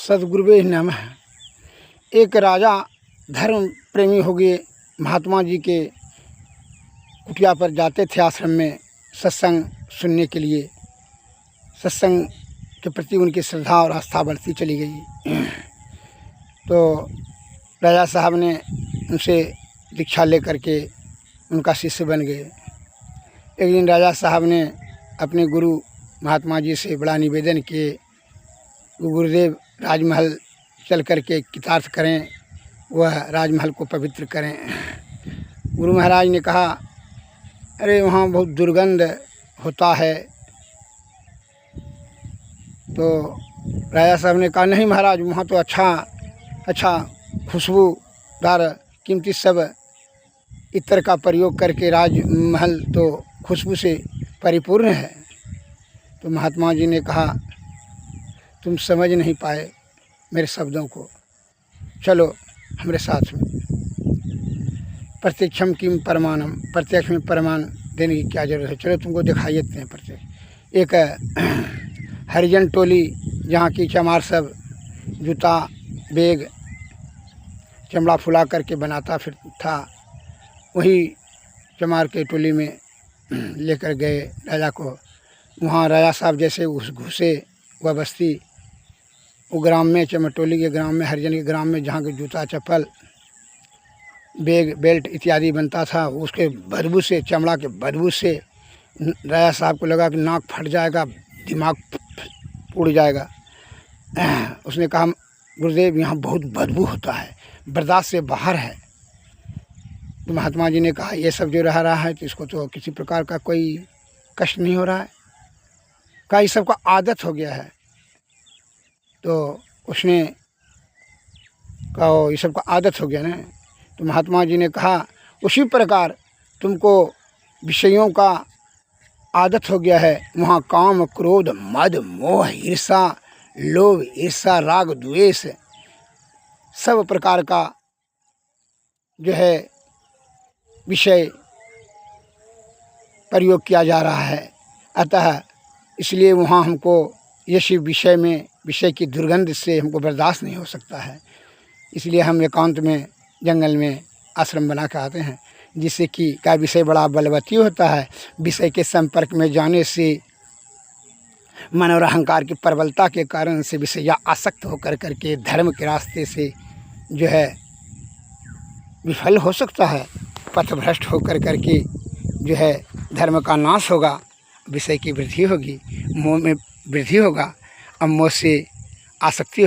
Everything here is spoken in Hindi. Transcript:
सद्गुरुवे नमः। एक राजा धर्म प्रेमी हो गए, महात्मा जी के कुटिया पर जाते थे आश्रम में सत्संग सुनने के लिए। सत्संग के प्रति उनकी श्रद्धा और आस्था बढ़ती चली गई। तो राजा साहब ने उनसे दीक्षा लेकर के उनका शिष्य बन गए। एक दिन राजा साहब ने अपने गुरु महात्मा जी से बड़ा निवेदन किए, गुरुदेव राजमहल चल कर के कृतार्थ करें, वह राजमहल को पवित्र करें। गुरु महाराज ने कहा, अरे वहाँ बहुत दुर्गंध होता है। तो राजा साहब ने कहा, नहीं महाराज, वहाँ तो अच्छा खुशबूदार कीमती सब इत्र का प्रयोग करके राजमहल तो खुशबू से परिपूर्ण है। तो महात्मा जी ने कहा, तुम समझ नहीं पाए मेरे शब्दों को, चलो हमारे साथ में। प्रत्यक्षम किम प्रमाणम, प्रत्यक्ष में प्रमाण देने की क्या जरूरत है, चलो तुमको दिखाई देते हैं प्रत्यक्ष। एक हरिजन टोली जहाँ की चमार सब जूता बैग चमड़ा फुला करके बनाता फिर था, वही चमार के टोली में लेकर गए राजा को। वहाँ राजा साहब जैसे घुसे वह बस्ती, वो ग्राम में, चमटोली के ग्राम में, हरिजन के ग्राम में, जहाँ के जूता चप्पल बैग बेल्ट इत्यादि बनता था, उसके बदबू से, चमड़ा के बदबू से राजा साहब को लगा कि नाक फट जाएगा, दिमाग उड़ जाएगा। उसने कहा, गुरुदेव यहाँ बहुत बदबू होता है, बर्दाश्त से बाहर है। तो महात्मा जी ने कहा, ये सब जो रहा है तो इसको तो किसी प्रकार का कोई कष्ट नहीं हो रहा है, कहा ये सबका आदत हो गया है। तो उसने कहा, ये सबका आदत हो गया ना। तो महात्मा जी ने कहा, उसी प्रकार तुमको विषयों का आदत हो गया है। वहाँ काम क्रोध मद मोह ईर्षा लोभ ईर्षा राग द्वेष सब प्रकार का जो है विषय प्रयोग किया जा रहा है। अतः इसलिए वहाँ हमको इसी विषय में, विषय की दुर्गंध से हमको बर्दाश्त नहीं हो सकता है। इसलिए हम एकांत में जंगल में आश्रम बना के आते हैं, जिससे कि क्या विषय बड़ा बलवती होता है। विषय के संपर्क में जाने से मन और अहंकार की प्रबलता के कारण से विषय या आसक्त होकर करके धर्म के रास्ते से जो है विफल हो सकता है, पथभ्रष्ट होकर करके जो है धर्म का नाश होगा, विषय की वृद्धि होगी, मोह में वृद्धि होगा, अब मोह से आसक्ति